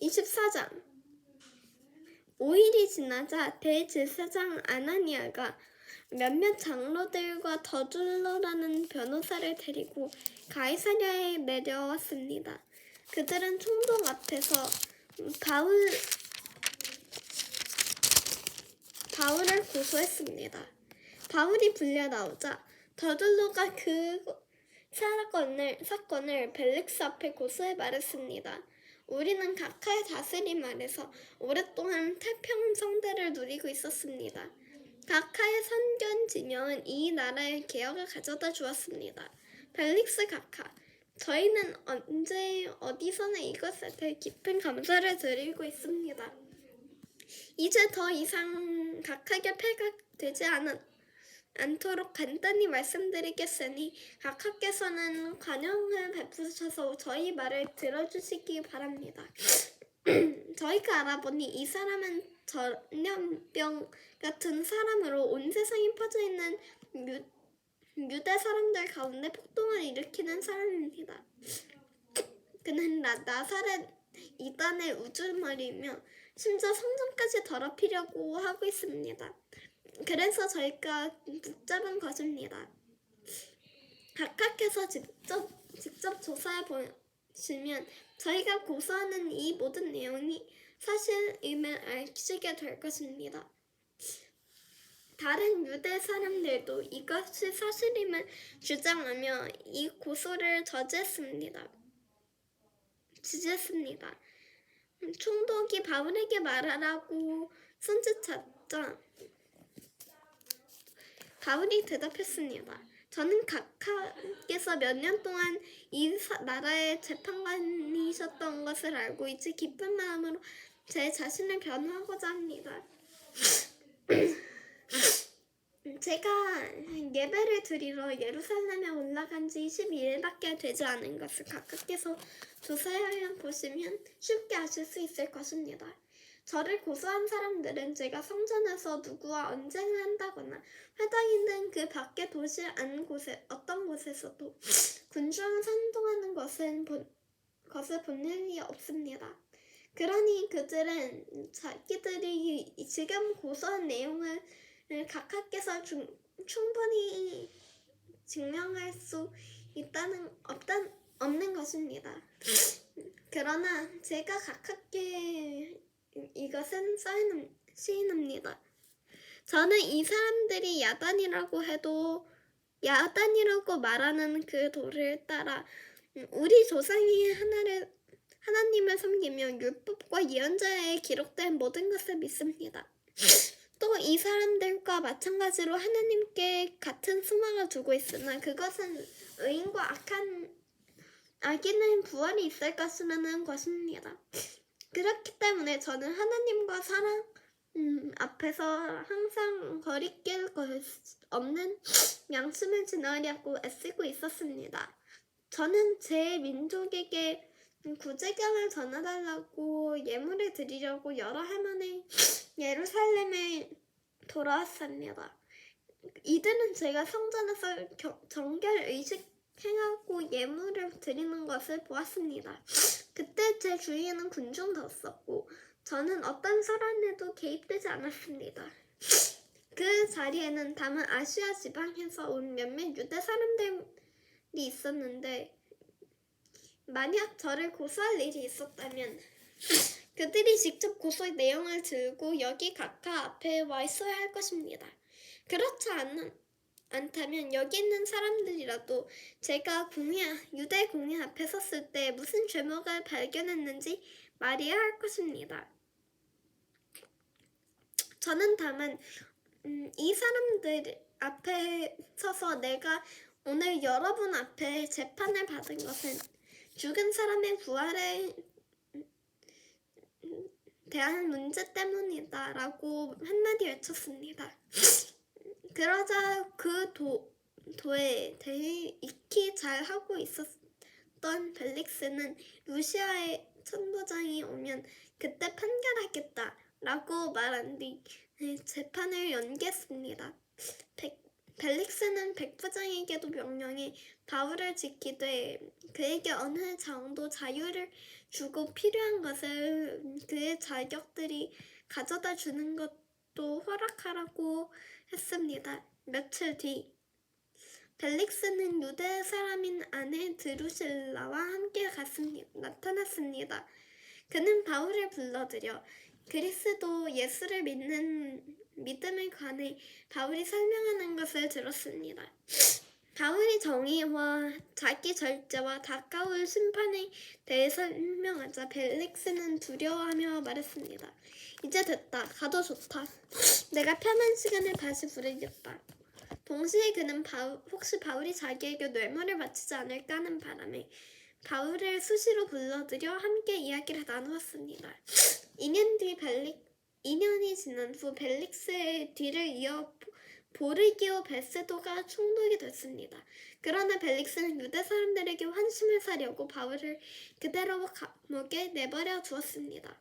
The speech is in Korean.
24장 5일이 지나자 대제사장 아나니아가 몇몇 장로들과 더둘러라는 변호사를 데리고 가이사랴에 내려왔습니다. 그들은 총독 앞에서 바울을 고소했습니다. 바울이 불려 나오자 더둘러가 그 사건을 벨릭스 앞에 고소해 말했습니다. 우리는 각하의 다스림 아래서 오랫동안 태평성대를 누리고 있었습니다. 각하의 선견 지명은 이 나라의 개혁을 가져다 주었습니다. 벨릭스 각하, 저희는 언제 어디서나 이것에 대해 깊은 감사를 드리고 있습니다. 이제 더 이상 각하에게 폐가 되지 않도록 간단히 말씀드리겠으니 각하께서는 관용을 베푸셔서 저희 말을 들어주시기 바랍니다. 저희가 알아보니 이 사람은 전염병 같은 사람으로 온 세상에 퍼져있는 유대 사람들 가운데 폭동을 일으키는 사람입니다. 그는 나사렛 이단의 우두머리며 심지어 성전까지 더럽히려고 하고 있습니다. 그래서 저희가 붙잡은 것입니다. 각하께서 직접 조사해 보시면 저희가 고소하는 이 모든 내용이 사실임을 아시게 될 것입니다. 다른 유대 사람들도 이것이 사실임을 주장하며 이 고소를 지지했습니다. 총독이 바울에게 말하라고 손짓했자 바울이 대답했습니다. 저는 각하께서 몇 년 동안 이 나라의 재판관이셨던 것을 알고 이제 기쁜 마음으로 제 자신을 변호하고자 합니다. 제가 예배를 드리러 예루살렘에 올라간 지 12일밖에 되지 않은 것을 각하께서 조사해 보시면 쉽게 아실 수 있을 것입니다. 저를 고소한 사람들은 제가 성전에서 누구와 언쟁을 한다거나 회당이 든 그 밖의 도시 어떤 곳에서도 군중을 선동하는 것을 본 일이 없습니다. 그러니 그들은 자기들이 지금 고소한 내용을 각하께서 충분히 증명할 수 없는 것입니다. 그러나 제가 각하께 이것은 시인합니다. 저는 이 사람들이 야단이라고 말하는 그 도를 따라 우리 조상이 하나님을 섬기며 율법과 예언자에 기록된 모든 것을 믿습니다. 또 이 사람들과 마찬가지로 하나님께 같은 소망을 두고 있으나 그것은 의인과 악인의 부활이 있을 것이라는 것입니다. 그렇기 때문에 저는 하나님과 사람 앞에서 항상 거리낄 것 없는 양심을 지나려고 애쓰고 있었습니다. 저는 제 민족에게 구제경을 전해달라고 예물을 드리려고 여러 해 만에 예루살렘에 돌아왔습니다. 이들은 제가 성전에서 정결의식 행하고 예물을 드리는 것을 보았습니다. 그때 제 주위에는 군중도 없었고 저는 어떤 소란에도 개입되지 않았습니다. 그 자리에는 다만 아시아 지방에서 온 몇몇 유대 사람들이 있었는데 만약 저를 고소할 일이 있었다면 그들이 직접 고소의 내용을 들고 여기 각하 앞에 와 있어야 할 것입니다. 그렇지 않다면 여기 있는 사람들이라도 제가 유대 공회 앞에 섰을 때 무슨 죄목을 발견했는지 말해야 할 것입니다. 저는 다만 이 사람들 앞에 서서 내가 오늘 여러분 앞에 재판을 받은 것은 죽은 사람의 부활에 대한 문제 때문이다 라고 한마디 외쳤습니다. 그러자 그 도에 대해 익히 잘 하고 있었던 벨릭스는 루시아의 천부장이 오면 그때 판결하겠다 라고 말한 뒤 재판을 연기했습니다. 벨릭스는 백부장에게도 명령해 바울을 지키되 그에게 어느 정도 자유를 주고 필요한 것을 그의 자격들이 가져다 주는 것도 허락하라고 했습니다. 며칠 뒤 벨릭스는 유대 사람인 아내 드루실라와 함께 나타났습니다. 그는 바울을 불러들여 그리스도 예수를 믿는 믿음에 관해 바울이 설명하는 것을 들었습니다. 바울이 정의와 자기 절제와 가까울 심판에 대해 설명하자 벨릭스는 두려워하며 말했습니다. 이제 됐다. 가도 좋다. 내가 편한 시간을 다시 부르겠다. 동시에 그는 혹시 바울이 자기에게 뇌물을 바치지 않을까 하는 바람에 바울을 수시로 불러들여 함께 이야기를 나누었습니다. 2년이 지난 후 벨릭스의 뒤를 이어 보르기오 베세도가 총독이 됐습니다. 그러나 벨릭스는 유대 사람들에게 환심을 사려고 바울을 그대로 감옥에 내버려 두었습니다.